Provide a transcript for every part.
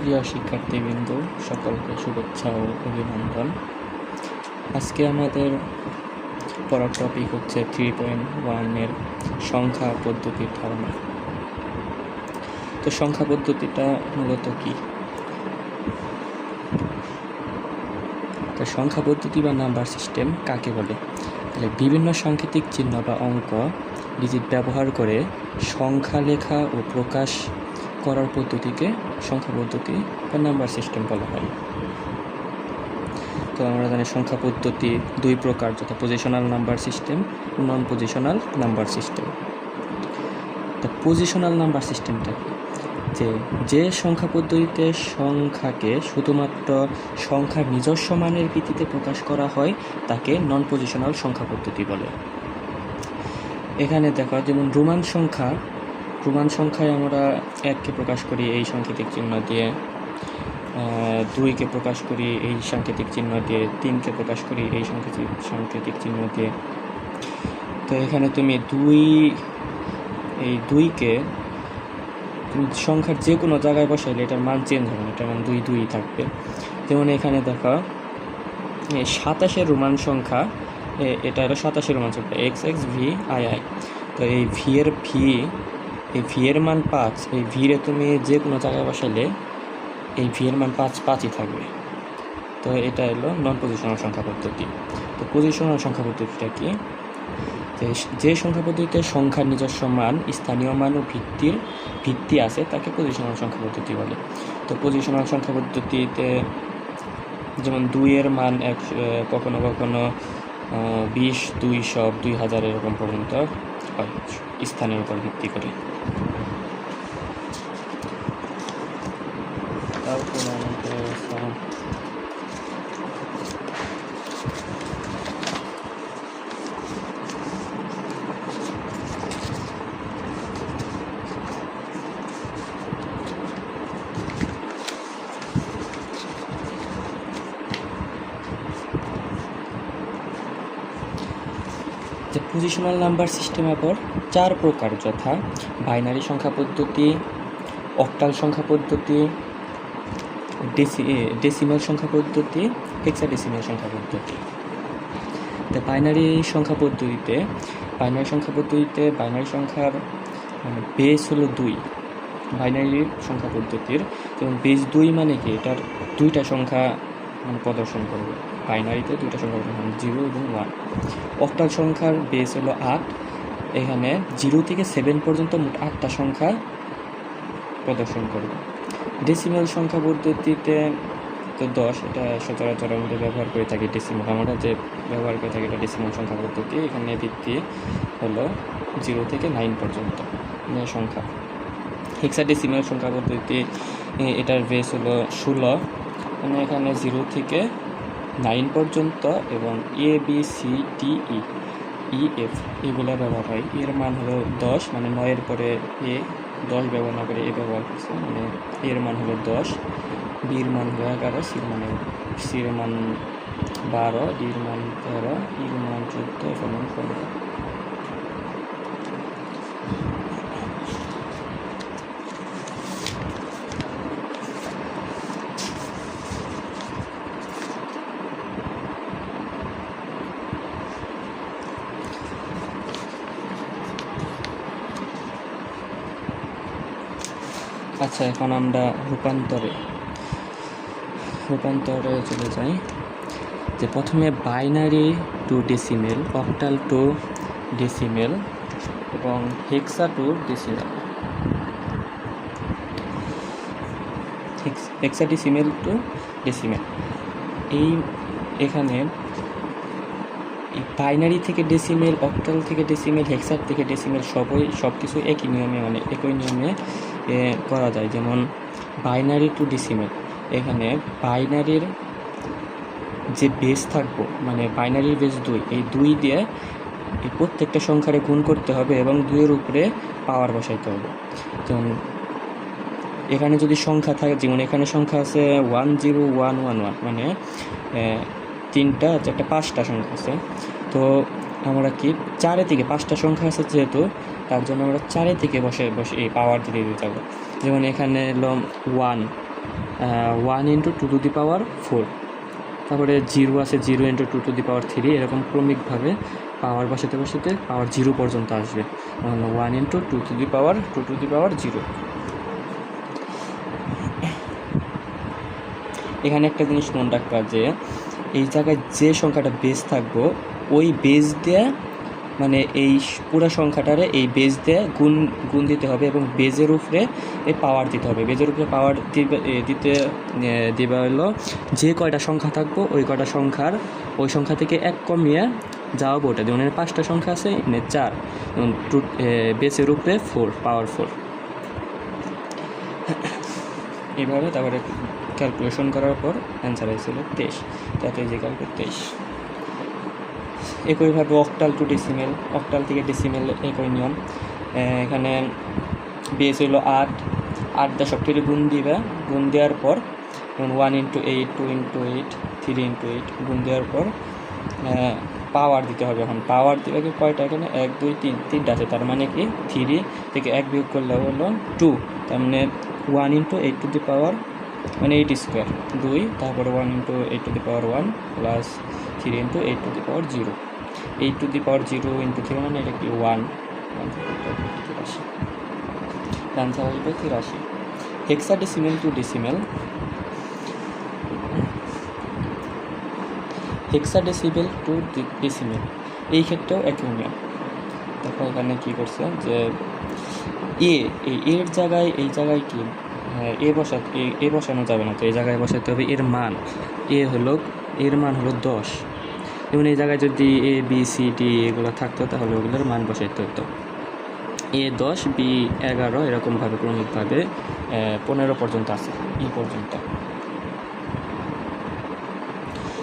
প্রিয় শিক্ষার্থীবৃন্দ, সকলকে শুভেচ্ছা ও অভিনন্দন। আজকে আমাদের পড়ার টপিক হচ্ছে 3.1 সংখ্যা পদ্ধতির ধারণা। তো সংখ্যা পদ্ধতিটা মূলত কি? তো সংখ্যা পদ্ধতি বা নাম্বার সিস্টেম কাকে বলে? তাহলে বিভিন্ন সাংকেতিক চিহ্ন বা অঙ্ক ডিজিট ব্যবহার করে সংখ্যা লেখা ও প্রকাশ করার পদ্ধতিকে সংখ্যা পদ্ধতি বা নাম্বার সিস্টেম বলা হয়। তো আমরা জানি সংখ্যা পদ্ধতি দুই প্রকার, যথা পজিশনাল নাম্বার সিস্টেম ও নন পজিশনাল নাম্বার সিস্টেম। তো পজিশনাল নাম্বার সিস্টেমটা কি? যে সংখ্যা পদ্ধতিতে সংখ্যাকে শুধুমাত্র সংখ্যার নিজস্ব মানের ভিত্তিতে প্রকাশ করা হয় তাকে নন পজিশনাল সংখ্যা পদ্ধতি বলে। এখানে দেখো, যেমন রোমান সংখ্যায় আমরা 1কে প্রকাশ করি এই সাংকেতিক চিহ্ন দিয়ে, 2কে প্রকাশ করি এই সাংকেতিক চিহ্ন দিয়ে, 3কে প্রকাশ করি এই সাংকেতিক চিহ্ন দিয়ে। তো এখানে তুমি এই 2কে তুমি সংখ্যার যে কোনো জায়গায় বসাইলে এটার মান চেঞ্জ হবে না, এটার মান 2 থাকবে। যেমন এখানে দেখো 27 রোমান সংখ্যা, এটা হলো 27 রোমান সংখ্যা XXVII। তো এই ভি এর মান 5, এই ভি রে তুমি যে কোনো জায়গায় বসাইলে এই ভি এর মান 5ই থাকবে। তো এটা হলো নন পজিশনাল সংখ্যা পদ্ধতি। তো পজিশনাল সংখ্যা পদ্ধতিটা কি? যে সংখ্যা পদ্ধতিতে সংখ্যার নিজস্ব মান, স্থানীয় মান ও ভিত্তি আছে তাকে পজিশনাল সংখ্যা পদ্ধতি বলে। তো পজিশনাল সংখ্যা পদ্ধতিতে যেমন 2 এর মান কখনো 20, 200, 2000 এরকম পর্যন্ত হয় স্থানের উপর ভিত্তি করে। তারপরে আমাদের পজিশনাল নাম্বার সিস্টেম আবার 4 প্রকার, যথা বাইনারি সংখ্যা পদ্ধতি, অক্টাল সংখ্যা পদ্ধতি, ডেসিমাল সংখ্যা পদ্ধতি, হেক্সাডেসিমাল সংখ্যা পদ্ধতি। তো বাইনারি সংখ্যা পদ্ধতিতে বাইনারি সংখ্যার বেস হলো 2। বাইনারি সংখ্যা পদ্ধতির যেমন বেস 2 মানে কি, এটার 2টা সংখ্যা প্রদর্শন করবে। বাইনারিতে 2টা সংখ্যা প্রদর্শন, 0 এবং 1। অক্টাল সংখ্যার বেস হলো 8, এখানে 0 থেকে 7 পর্যন্ত মোট 8টা সংখ্যা প্রদর্শন করবে। ডেসিমাল সংখ্যা পদ্ধতিতে তো 10, এটা সচরাচর আমাদের ব্যবহার করে থাকি। আমরা যে ব্যবহার করে থাকি এটা ডেসিমাল সংখ্যা পদ্ধতি। এখানে ভিত্তি হলো 0 থেকে 9 পর্যন্ত সংখ্যা। হেক্সাডেসিমাল সংখ্যা পদ্ধতি, এটার বেস হলো 16, মানে এখানে 0 থেকে 9 পর্যন্ত এবং ABCDEF এগুলো ব্যবহার হয়। এর মান হলো 10, মানে 9 পরে 10 ব্যবহার না করে ব্যবহার করছে, মানে এর মান হলো 10, বির মান হলো 11, সির মান 12, ডির মান 13, ইর মান 14, এর মান 15। আচ্ছা, এখন আমরা রূপান্তরে চলে যাই। যে প্রথমে binary to decimal, octal to decimal এবং hexa to decimal, hexadecimal to decimal. এখানে বাইনারি থেকে ডেসিমেল, অক্টাল থেকে ডেসিমেল, হেক্সার থেকে ডেসিমেল সব কিছু একই নিয়মে করা যায়। যেমন বাইনারি টু ডেসিমেল, এখানে বাইনারির যে বেস থাকবো, মানে বাইনারির বেস 2, এই 2 দিয়ে এই প্রত্যেকটা সংখ্যারে গুণ করতে হবে এবং 2 এর উপরে পাওয়ার বসাইতে হবে। যেমন এখানে যদি সংখ্যা থাকে, যেমন এখানে সংখ্যা আছে 10111, মানে 5টা সংখ্যা আছে। তো আমরা কি 4 থেকে 5টা সংখ্যা আছে যেহেতু, তার জন্য আমরা 4 থেকে বসে এই পাওয়ার দিতে যাব। যেমন এখানে হলো 1, 1 × 2 টু দি পাওয়ার 4, তারপরে 0 আছে 0 × 2 টু দি পাওয়ার 3, এরকম ক্রমিকভাবে পাওয়ার বসাতে বসাতে পাওয়ার 0 পর্যন্ত আসবে। 1 × 2 টু দি পাওয়ার 0। এখানে একটা জিনিস মনে রাখবা যে এই জায়গায় যে সংখ্যাটা বেস থাকবো ওই বেস দিয়ে মানে এই পুরো সংখ্যাটারে এই বেস দিয়ে গুণ দিতে হবে এবং বেজের উপরে এই পাওয়ার দিতে হবে। বেজের উপরে পাওয়ার দিবে হলো যে কয়টা সংখ্যা থাকবো ওই কয়টা সংখ্যার ওই সংখ্যা থেকে 1 কমিয়ে যাওয়াবো ওটা। যেমন 5টা সংখ্যা আছে, এখানে 4, এবং বেসের উপরে 4, পাওয়ার 4। এইভাবে তারপরে ক্যালকুলেশন করার পর অ্যান্সার হয়েছিল 23, তাতে যে ক্যালকুলেট 23। একইভাবে অক্টাল টু ডেসিমেল, অক্টাল থেকে ডেসিমেল একই নিয়ম। এখানে বেস হইল 8 দিয়ে সব থেকে গুণ দিবে, গুণ দেওয়ার পর 1 × 8, 2 × 8, 3 × 8 গুণ দেওয়ার পর পাওয়ার দিতে হবে। এখন পাওয়ার দিবে কি কয়টা, এখানে 1 2 3 3টা আছে, তার মানে কি 3 থেকে 1 বিয়োগ করলে হলো 2, তার মানে 1 × 8 টু দি পাওয়ার মানে 8 স্কোয়ার 2, তারপরে 1 × 8 two the power 1 plus 3 × 8 two the power 0। 8 two the power 0 × 3 মানে এটা কি 1, 83। আনসার আসবে 83। Hexadecimal to decimal, hexadecimal to decimal এই ক্ষেত্রেও একই নিয়ম। দেখো এখানে কী করছে যে এর জায়গায় এই জায়গায় কি এ বসানো যাবে না, তো এই জায়গায় বসাতে হবে এর মান। এর মান হলো 10, যেমন এই জায়গায় যদি A B C D এগুলো থাকতো তাহলে ওগুলোর মান বসাইতে হতো। A 10, B 11, এরকমভাবে ক্রমিকভাবে 15 পর্যন্ত আছে, পর্যন্ত।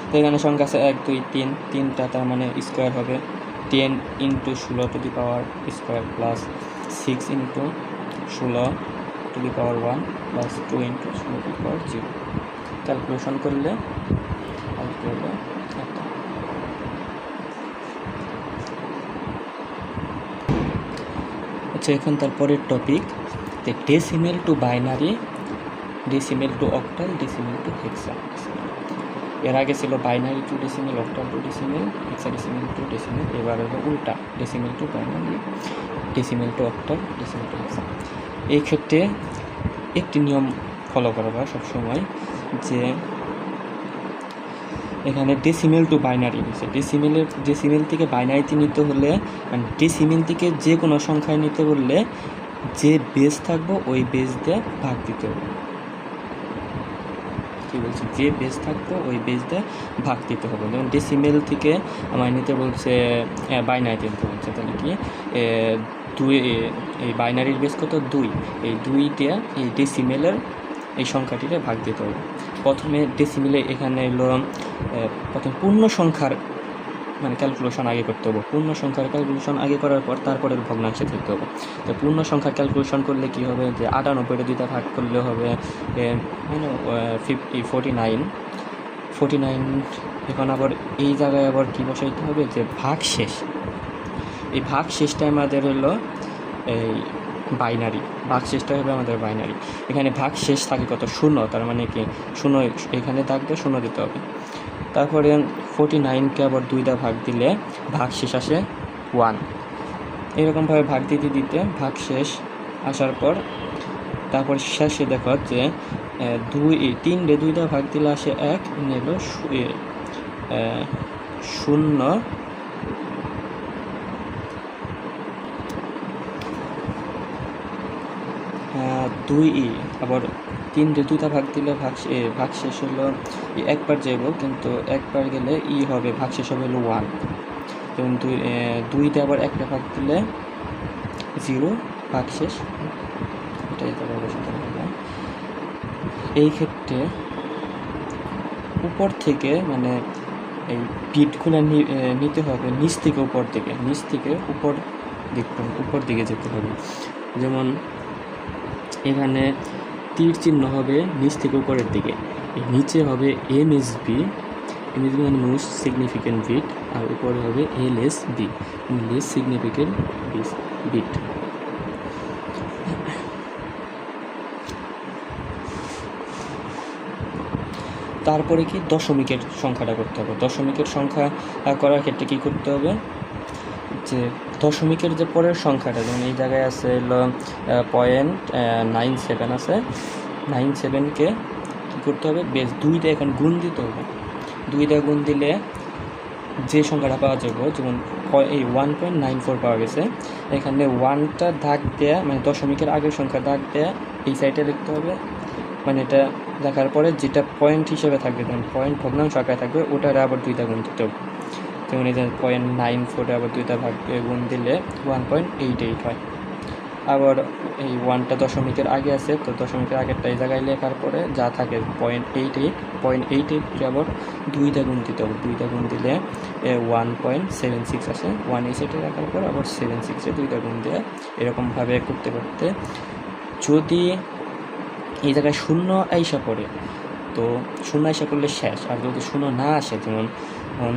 তো এখানে সংখ্যা আছে 1 2 3, 3টা, তার মানে স্কোয়ার হবে 10 × 16 to the power square plus 6 × 16 to the power 1 plus 2 × 16 to the power 0। Calculation করলে আচ্ছা, এখন তারপরের topic decimal to binary, decimal to octal, decimal to hexa. এর আগে ছিল binary to decimal, octal to decimal, hexadecimal to decimal. এবার হলো উল্টা, decimal to binary, decimal to octal, decimal to hexa. এই ক্ষেত্রে একটি নিয়ম ফলো করবা সবসময়, যে এখানে ডেসিমেল টু বাইনারি হচ্ছে, ডেসিমেল থেকে বাইনারিতে নিতে হলে, মানে ডেসিমেল থেকে যে কোনো সংখ্যায় নিতে বললে যে বেস থাকবো ওই বেস দিয়ে ভাগ দিতে হবে। কী বলছি, যে বেস থাকবো ওই বেস দিয়ে ভাগ দিতে হবে। যেমন ডেসিমেল থেকে আমার নিতে বলছে বাইনারিতে নিতে বলছে, তাহলে কি 2, এই বাইনারির বেস কত 2, এই 2 দিয়ে এই ডেসিমেলের এই সংখ্যাটিতে ভাগ দিতে হবে। প্রথমে ডেসিমেলে এখানে এলো প্রথমে পূর্ণ সংখ্যার মানে ক্যালকুলেশন আগে করতে হবে। পূর্ণ সংখ্যার ক্যালকুলেশন আগে করার পর তারপরে ভগ্নাংশে ধরতে হবে। তো পূর্ণ সংখ্যার ক্যালকুলেশন করলে কি হবে, যে 98টা 2টা ভাগ করলে হবে 49। এখন আবার এই জায়গায় আবার কী বসাইতে হবে, যে ভাগ শেষ। এই ভাগ শেষটা আমাদের হলো এই বাইনারি, ভাগ শেষটা হবে আমাদের বাইনারি। এখানে ভাগ শেষ থাকে কত 0, তার মানে কি 0 এখানে থাকবে, 0 দিতে হবে। তারপরে 49কে আবার 2টা ভাগ দিলে ভাগ শেষ আসে 1। এরকমভাবে ভাগ দিতে দিতে ভাগ শেষ আসার পর তারপর শেষে দেখো যে 3 রে 2টা ভাগ দিলে আসে 1, নিল 0 2 আবার 3 রে 2টা ভাগ দিলে ভাগ শেষ হলো একবার যাব, কিন্তু একবার গেলে হবে ভাগ শেষ হবে হলো 1। যেমন 2তে আবার একটা ভাগ দিলে 0, ভাগ শেষ। এটাই তো বসাতে হবে। এই ক্ষেত্রে উপর থেকে মানে এই বিটগুলো নিতে হবে নিচ থেকে উপর দিকে, নিচ থেকে উপর দিকে যেতে হবে। যেমন এখানে তীর চিহ্ন হবে নিচ থেকে উপরের দিকে, নিচে হবে MSB মানে মোস্ট সিগনিফিক্যান্ট বিট, আর উপরে হবে LSB লিস্ট সিগনিফিক্যান্ট বিট। তারপরে কি দশমিকের সংখ্যাটা করতে হবে। দশমিকের সংখ্যা করার ক্ষেত্রে কী করতে হবে, যে দশমিকের যে পরের সংখ্যাটা, যেমন এই জায়গায় আছে হলো 0.97 আছে, 97কে কী করতে হবে, বেশ 2 দিয়ে এখন গুণ দিতে হবে। 2 দিয়ে গুণ দিলে যে সংখ্যাটা পাওয়া যাবে, যেমন এই 1.94 পাওয়া গেছে, এখানে 1টা দাগ দেয়া, মানে দশমিকের আগের সংখ্যা দাগ দেয়া এই সাইডে লিখতে হবে। মানে এটা দেখার পরে যেটা পয়েন্ট হিসেবে থাকবে, যেমন পয়েন্ট ভগ্নাংশ আকারে থাকবে, ওটার আবার 2টা গুণ দিতে হবে। যেমন এই যে 0.94 আবার 2টা ভাগ গুণ দিলে 1.88 হয়। আবার এই 1টা দশমিকের আগে আছে, তো দশমিকের আগেরটা এই জায়গায় লেখার পরে যা থাকে 0.88 আবার 2টা গুণ দিতে হবে। 2টা গুণ দিলে 1.76 আসে। 1 এই সাইডে রাখার পর আবার 76-এ 2টা গুণ দেওয়া, এরকমভাবে করতে করতে যদি এই জায়গায় শূন্য আইসা পড়ে, তো শূন্য আইসা করলে শেষ। আর যদি শূন্য না আসে, যেমন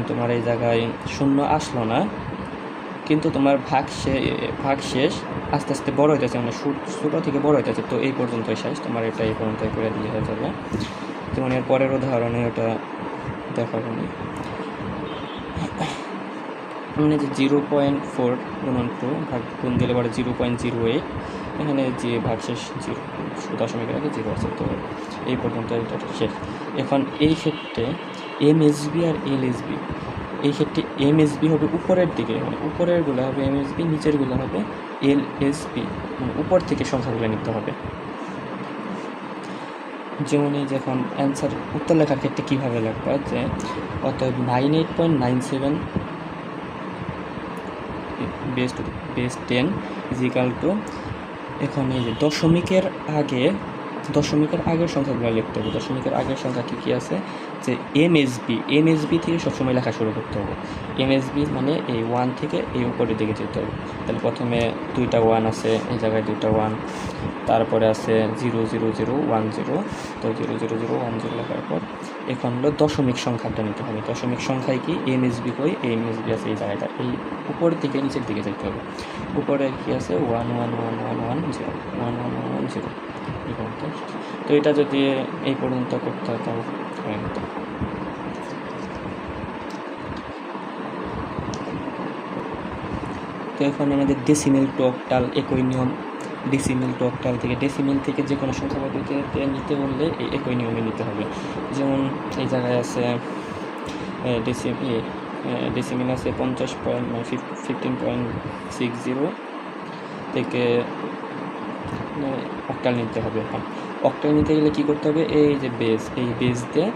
তোমার এই জায়গায় শূন্য আসলো না, কিন্তু তোমার ভাগ শেষ আস্তে আস্তে বড় হইতেছে, মানে ছোটো থেকে বড় হইতেছে, তো এই পর্যন্তই শেষ, তোমার এটা এই পর্যন্তই করে দিয়ে হয়ে যাবে। যেমন এর পরের উদাহরণে ওটা দেখাবো না, মানে যে 0.4 গুণন 2 ভাগ গুণ দিলে পরে 0.08, এখানে যে ভাগশেষ 0 দশমিকের আগে 0 আছে, তো এই পর্যন্ত এটা শেষ। এখন এই ক্ষেত্রে এমএসবি আর এলএসবি, এই ক্ষেত্রে এমএসবি হবে উপরের দিকে, মানে উপরেরগুলো হবে এমএসবি, নিচেরগুলো হবে এলএসবি, মানে উপর থেকে সংখ্যাগুলো নিতে হবে। যেমন এই যখন অ্যান্সার উত্তর লেখার ক্ষেত্রে কীভাবে লিখবা, যে অতএব 98.97 বেস 10 ইজ ইকাল টু, এখন এই যে দশমিকের আগের সংখ্যাগুলো লিখতে হবে। দশমিকের আগের সংখ্যা কী আছে, যে এমএসবি থেকে সবসময় লেখা শুরু করতে হবে। এমএসবি মানে এই 1 থেকে এই উপরের দিকে যেতে হবে। তাহলে প্রথমে 2টা 1 আছে, এই জায়গায় 2টা 1, তারপরে আছে 00010, তো 00010 লেখার পর এখন হলো দশমিক সংখ্যাটা নিতে হবে। দশমিক সংখ্যায় কি এমএসবি কই, এমএসবি আছে এই জায়গাটা, এই উপরের থেকে নিচের দিকে যেতে হবে। উপরে কি আছে 1111110, 11110 এই পর্যন্ত। তো এটা যদি এই পর্যন্ত করতে হয় তাও হয়ে যেত। তো এখন আমাদের ডেসিমেল টু অক্টাল একই নিয়ম। ডেসিমেল টু অক্টাল থেকে যে কোনো সংখ্যা পদ্ধতিতে নিতে বললে এই একই নিয়মে নিতে হবে। যেমন এই জায়গায় আছে ডেসিমেল আছে 15.60 থেকে অক্টাল নিতে হবে। এখন অক্টাল নিতে গেলে কী করতে হবে, এই যে এই বেস দিয়ে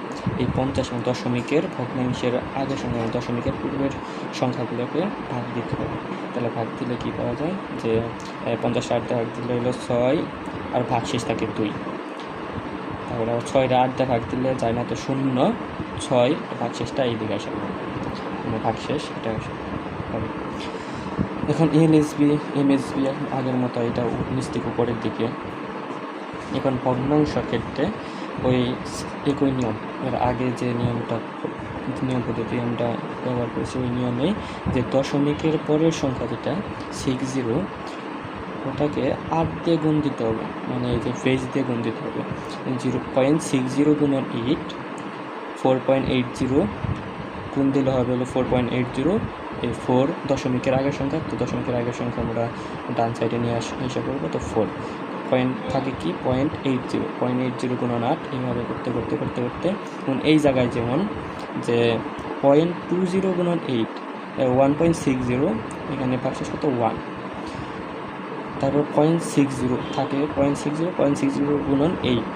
এই 50 দশমিকের ভগ্নাংশের আগের সংখ্যা, দশমিকের পূর্বের সংখ্যাগুলোকে ভাগ দিতে হবে। তাহলে ভাগ দিলে কী পাওয়া যায়, যে 50 8 ভাগ দিলে হলো 6, আর ভাগশেষ থাকে 2। তারপরে আবার 6 8 ভাগ দিলে যায় না, তো 0 6, ভাগশেষটা এই দিকে আসে, মানে ভাগশেষ এটা হবে। এখন এমএসবি আগের মতো এটা নিচ থেকে উপরের দিকে। এখন ভগ্নাংশ ক্ষেত্রে ওই একই নিয়ম, এর আগে যে নিয়ম পদ্ধতি আমরা ব্যবহার করেছি, ওই নিয়মে যে দশমিকের পরের সংখ্যা যেটা 60, ওটাকে 8 দিয়ে গুণ দিতে হবে, মানে এই যে ফেজ দিয়ে গুণ দিতে হবে। 0.60 গুণন 8, 4.80 গুণ দিলে হবে হলো 4.80, এই 4 দশমিকের আগের সংখ্যা, তো দশমিকের আগের সংখ্যা আমরা ডান সাইডে নিয়ে হিসাব করবো। তো 4 পয়েন্ট থাকে কি 0.80 গুণন 8, এইভাবে করতে এবং এই জায়গায় যেমন যে 0.20 গুণন 8, 1.60, এখানে ভাগশেষ কত 1, তারপর 0.60 থাকে 0.60 গুণন 8,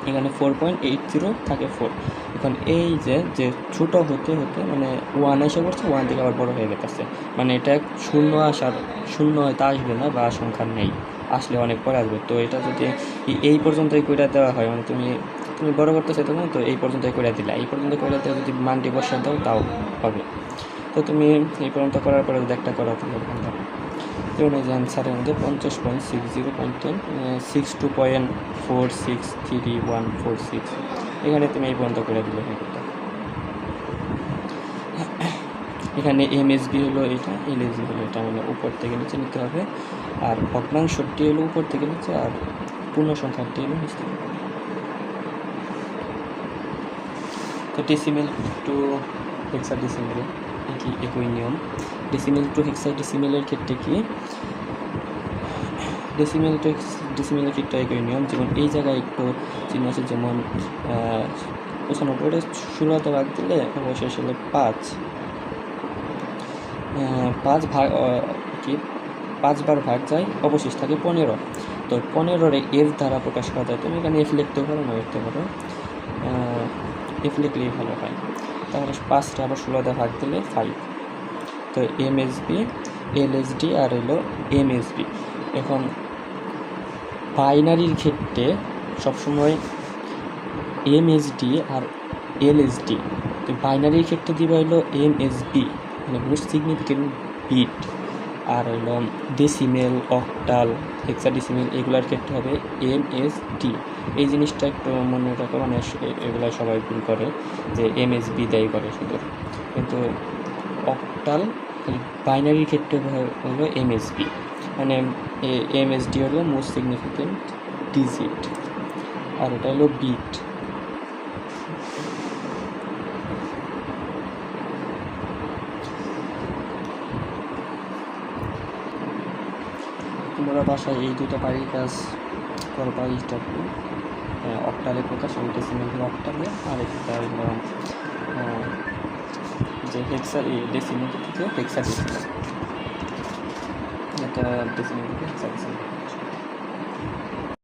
এখানে 4.80 থাকে 4। এখন এই যে ছোটো হতে মানে 1 এসে পড়ছে, 1 থেকে আবার বড় হয়ে গেছে, মানে এটা শূন্য হয়তো আসবে না, বা সংখ্যা নেই, আসলে অনেক পরে আসবে। তো এটা যদি এই পর্যন্তই করে দেওয়া হয়, মানে তুমি বড় করতে চাইতো না, তো এই পর্যন্তই করে দিলে, এই পর্যন্ত করে দেওয়া যদি মানটি বসে দাও তাও হবে। তো তুমি এই পর্যন্ত করার পরে যদি একটা করা তাহলে ভালো। যেমন এই যে অ্যান্সারের মধ্যে 50.60.10 62.463146, এখানে তুমি এই পর্যন্ত করে দিলে হয়ে যেত। এখানে এমএসবি হলো এটা, এলএসবি হলো এটা, মানে উপর থেকে নিচে নিতে হবে, আর ভগ্নাংশটি হলো উপর থেকে নিচে, আর পূর্ণ সংখ্যাটি হলো নিচ থেকে। তো ডেসিমেল টু হেক্সাডেসিমেল একই নিয়ম। ডেসিমেল টু হেক্সাডেসিমেলের ক্ষেত্রে কি ডেসিমেল টু ডেসিমেলের ক্ষেত্রে একই নিয়ম, যেমন এই জায়গায় একটু চিহ্ন আছে, যেমন 95 16তে ভাগ দিলে অবশেষ হলে 5 ভাগ কি 5 বার ভাগ যায়, অবশেষ থাকে 15। তো 15-র এফ দ্বারা প্রকাশ করা যায়। তুমি এখানে এফ লিখতে পারো, না লিখতে পারো, এফ লিখলেই ভালো হয়। তাহলে 5টা আবার 16 দিয়ে ভাগ দিলে 5। তো এমএসবি, এলএসডি আর হলো এমএসবি। এখন বাইনারির ক্ষেত্রে সবসময় এমএসডি আর এলএসডি, তো বাইনারির ক্ষেত্রে দিবা হলো এমএসবি, মানে মোস্ট সিগনিফিকেন্ট বিট। আর হলো ডেসিমেল, অক্টাল, হেক্সাডেসিমেল এগুলোর ক্ষেত্রে হবে এমএসডি। এই জিনিসটা একটু মনে রাখো, মানে এগুলো সবাই ভুল করে যে এমএসবি দেয় করে শুধু, কিন্তু অক্টাল বাইনারির ক্ষেত্রে হলো এমএসবি, মানে এমএসডি হলো মোস্ট সিগনিফিকেন্ট ডিজিট, আর এটা হলো বিট। তোমরা বাসায় এই দুটো বাড়ির কাজ করবা। এইটা অক্টালে প্রকাশ, ওই ডেসিমেল অক্টালে, আর একটা হলো যে ডেসিমেল থেকে হেক্সাডেসিমেল, এটা ডেসিমেল থেকে হেক্সাডেসিমেল।